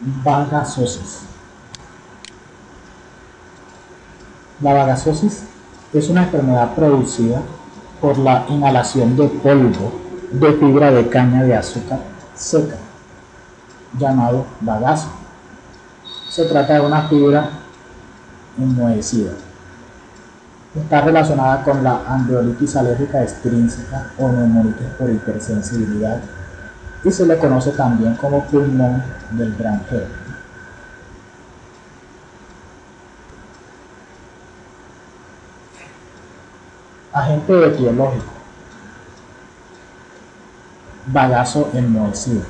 Vagasosis. La vagasosis es una enfermedad producida por la inhalación de polvo de fibra de caña de azúcar seca, llamado bagazo. Se trata de una fibra enmohecida. Está relacionada con la alveolitis alérgica extrínseca o neumonitis por hipersensibilidad y se le conoce también como pulmón del granjero. Agente etiológico: bagazo enmohecido.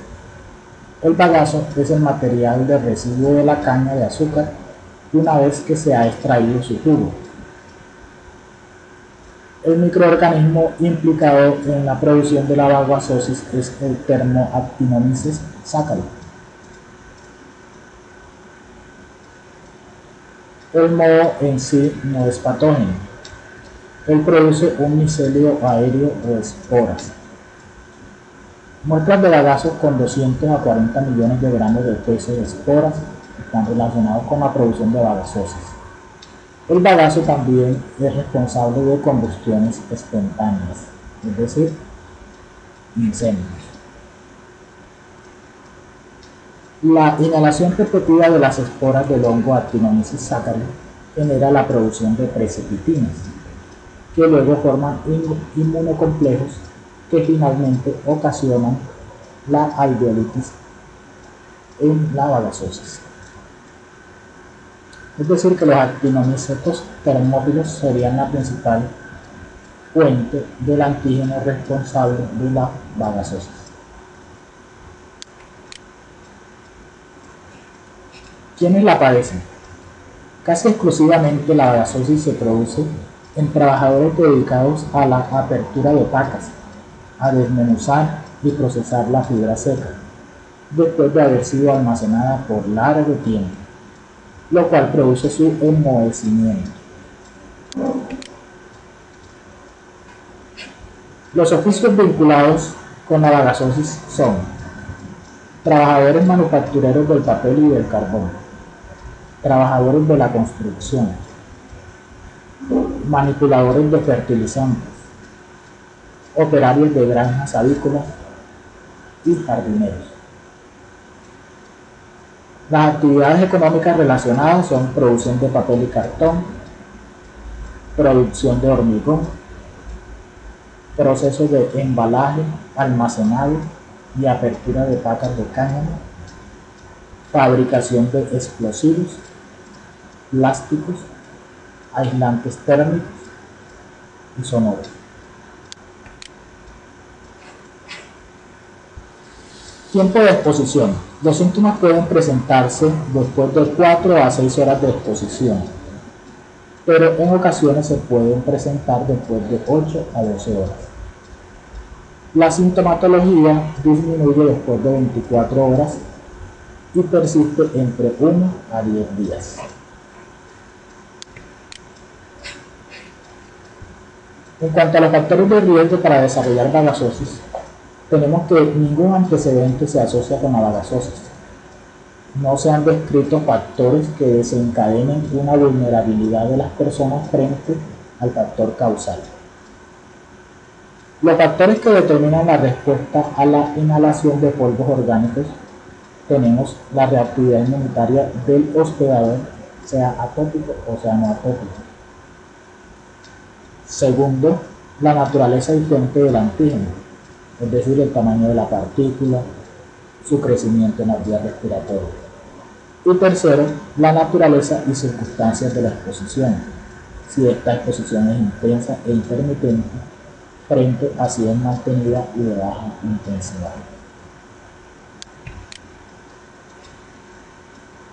El bagazo es el material de residuo de la caña de azúcar una vez que se ha extraído su jugo. El microorganismo implicado en la producción de la vagasosis es el Thermoactinomyces sacchari. El moho en sí no es patógeno. Él produce un micelio aéreo o esporas. Muestras de bagazos con 200 a 40 millones de gramos de peso de esporas están relacionados con la producción de vagasosis. El bagazo también es responsable de combustiones espontáneas, es decir, incendios. La inhalación repetida de las esporas del hongo Actinomyces sacchari genera la producción de precipitinas, que luego forman inmunocomplejos que finalmente ocasionan la alveolitis en la vagasosis. Es decir, que los actinomicetos termófilos serían la principal fuente del antígeno responsable de la vagasosis. ¿Quiénes la padecen? Casi exclusivamente la vagasosis se produce en trabajadores dedicados a la apertura de pacas, a desmenuzar y procesar la fibra seca, después de haber sido almacenada por largo tiempo, lo cual produce su enmohecimiento. Los oficios vinculados con la vagasosis son trabajadores manufactureros del papel y del carbón, trabajadores de la construcción, manipuladores de fertilizantes, operarios de granjas avícolas y jardineros. Las actividades económicas relacionadas son producción de papel y cartón, producción de hormigón, procesos de embalaje, almacenado y apertura de pacas de cáñamo, fabricación de explosivos, plásticos, aislantes térmicos y sonoros. Tiempo de exposición. Los síntomas pueden presentarse después de 4 a 6 horas de exposición, pero en ocasiones se pueden presentar después de 8 a 12 horas. La sintomatología disminuye después de 24 horas y persiste entre 1 a 10 días. En cuanto a los factores de riesgo para desarrollar vagasosis, tenemos que ningún antecedente se asocia con la vagasosis. No se han descrito factores que desencadenen una vulnerabilidad de las personas frente al factor causal. Los factores que determinan la respuesta a la inhalación de polvos orgánicos: tenemos la reactividad inmunitaria del hospedador, sea atópico o sea no atópico. Segundo, la naturaleza y fuente del antígeno, es decir, el tamaño de la partícula, su crecimiento en las vías respiratorias. Y tercero, la naturaleza y circunstancias de la exposición, si esta exposición es intensa e intermitente frente a si es mantenida y de baja intensidad.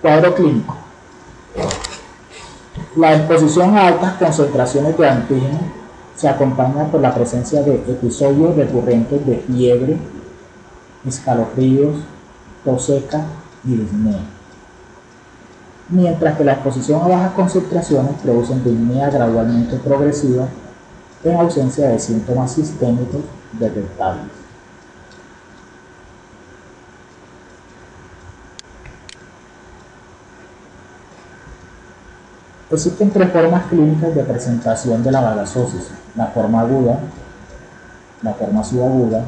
Cuadro clínico. La exposición a altas concentraciones de antígeno se acompaña por la presencia de episodios recurrentes de fiebre, escalofríos, tos seca y disnea, mientras que la exposición a bajas concentraciones produce disnea gradualmente progresiva en ausencia de síntomas sistémicos detectables. Existen tres formas clínicas de presentación de la bagazosis: la forma aguda, la forma subaguda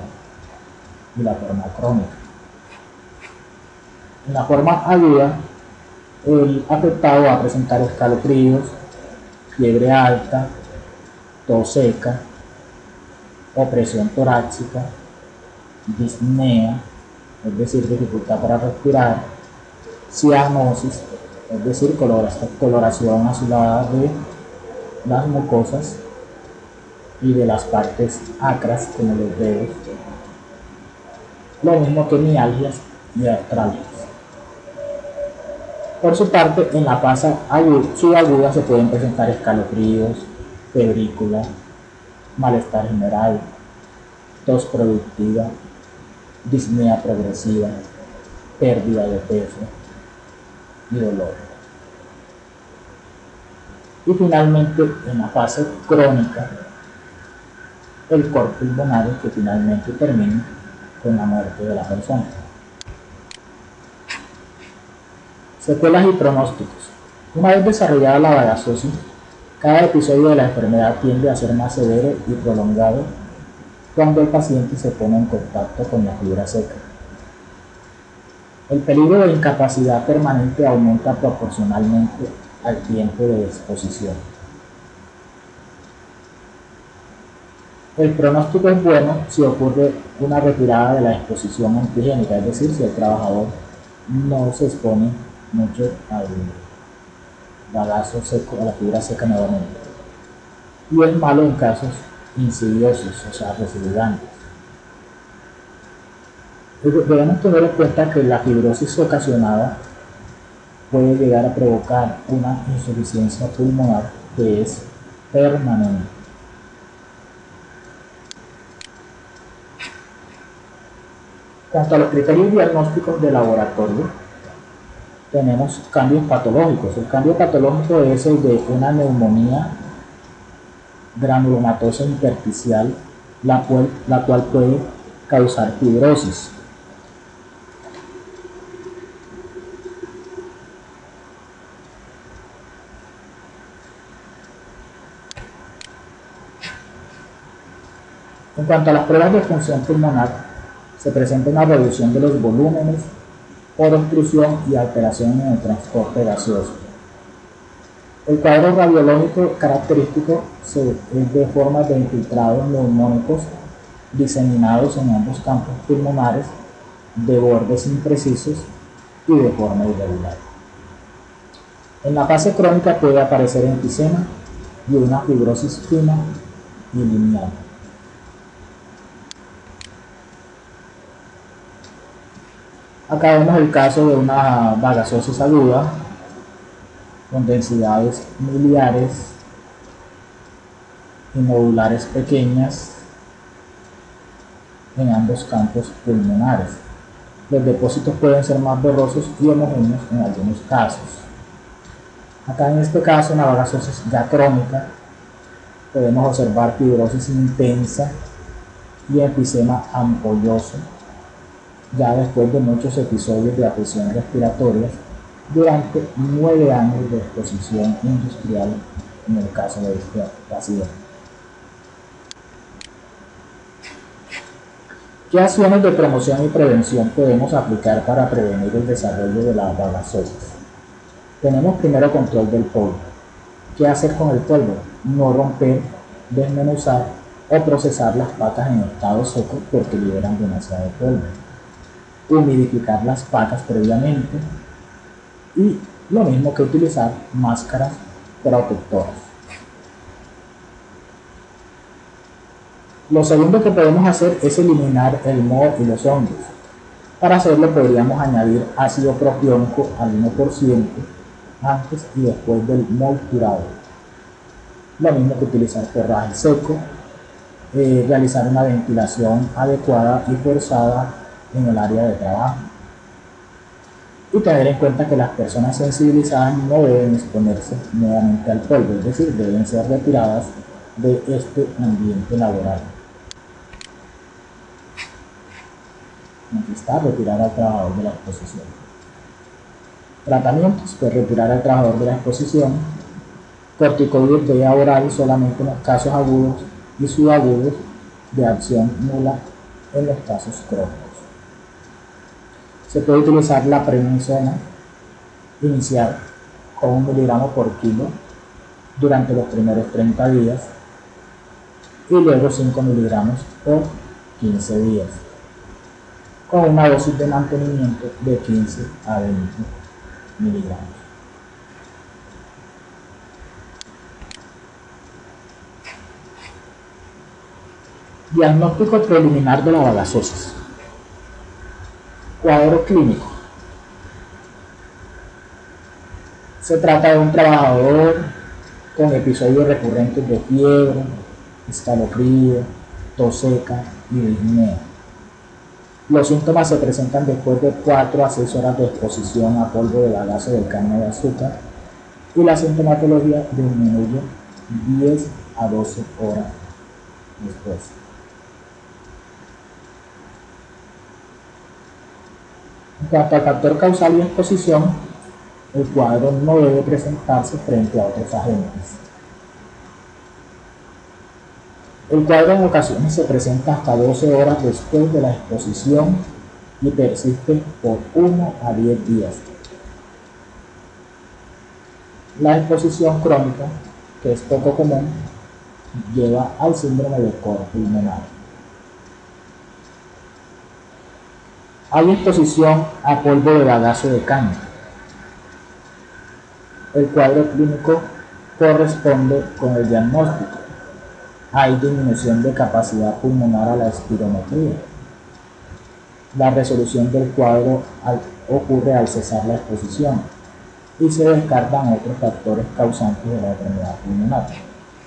y la forma crónica. En la forma aguda, el afectado va a presentar escalofríos, fiebre alta, tos seca, opresión torácica, disnea, es decir, dificultad para respirar, cianosis, es decir, coloración azulada de las mucosas y de las partes acras como los dedos, lo mismo que mialgias y artralgias. Por su parte, en la fase subaguda se pueden presentar escalofríos, febrícula, malestar general, tos productiva, disnea progresiva, pérdida de peso y dolor. Y finalmente, en la fase crónica, el cor pulmonar, que finalmente termina con la muerte de la persona. Secuelas y pronósticos. Una vez desarrollada la bagazosis, cada episodio de la enfermedad tiende a ser más severo y prolongado cuando el paciente se pone en contacto con la fibra seca. El peligro de incapacidad permanente aumenta proporcionalmente al tiempo de exposición. El pronóstico es bueno si ocurre una retirada de la exposición antigénica, es decir, si el trabajador no se expone mucho al bagazo seco, a la fibra seca nuevamente. Y es malo en casos insidiosos, o sea, recidivantes. Debemos tener en cuenta que la fibrosis ocasionada puede llegar a provocar una insuficiencia pulmonar que es permanente. Cuanto a los criterios diagnósticos de laboratorio, tenemos cambios patológicos. El cambio patológico es el de una neumonía granulomatosa intersticial, la cual puede causar fibrosis. En cuanto a las pruebas de función pulmonar, se presenta una reducción de los volúmenes por obstrucción y alteración en el transporte gaseoso. El cuadro radiológico característico es de formas de infiltrados neumónicos diseminados en ambos campos pulmonares, de bordes imprecisos y de forma irregular. En la fase crónica puede aparecer enfisema y una fibrosis fina y lineal. Acá vemos el caso de una bagazosis aguda con densidades miliares y nodulares pequeñas en ambos campos pulmonares. Los depósitos pueden ser más borrosos y homogéneos en algunos casos. Acá en este caso, en la bagazosis ya crónica, podemos observar fibrosis intensa y enfisema ampolloso, ya después de muchos episodios de afecciones respiratorias durante 9 años de exposición industrial en el caso de este paciente. ¿Qué acciones de promoción y prevención podemos aplicar para prevenir el desarrollo de la bagazosis? Tenemos primero control del polvo. ¿Qué hacer con el polvo? No romper, desmenuzar o procesar las patas en estado seco porque liberan demasiado polvo. Humidificar las patas previamente y lo mismo que utilizar máscaras protectoras. Lo segundo que podemos hacer es eliminar el moho y los hongos. Para hacerlo podríamos añadir ácido propiónico al 1% antes y después del molturado. Lo mismo que utilizar forraje seco, realizar una ventilación adecuada y forzada en el área de trabajo. Y tener en cuenta que las personas sensibilizadas no deben exponerse nuevamente al polvo, es decir, deben ser retiradas de este ambiente laboral. Aquí está, retirar al trabajador de la exposición. Tratamientos, pues retirar al trabajador de la exposición corticoides de vía oral solamente en los casos agudos y subagudos, de acción nula en los casos crónicos. Se puede utilizar la prednisona inicial con 1 miligramo por kilo durante los primeros 30 días y luego 5 miligramos por 15 días, con una dosis de mantenimiento de 15 a 20 miligramos. Diagnóstico preliminar de la bagazosis. Cuadro clínico. Se trata de un trabajador con episodios recurrentes de fiebre, escalofrío, tos seca y disnea. Los síntomas se presentan después de 4 a 6 horas de exposición a polvo de bagazo del caña de azúcar y la sintomatología disminuye 10 a 12 horas después. En cuanto al factor causal y exposición, el cuadro no debe presentarse frente a otros agentes. El cuadro en ocasiones se presenta hasta 12 horas después de la exposición y persiste por 1 a 10 días. La exposición crónica, que es poco común, lleva al síndrome de coro pulmonar. Hay exposición a polvo de bagazo de caña. El cuadro clínico corresponde con el diagnóstico. Hay disminución de capacidad pulmonar a la espirometría. La resolución del cuadro ocurre al cesar la exposición y se descartan otros factores causantes de la enfermedad pulmonar.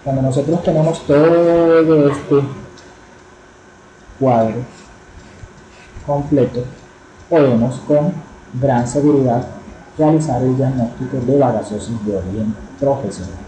Cuando nosotros tenemos todo este cuadro completo, podemos con gran seguridad realizar el diagnóstico de bagazosis de origen profesional.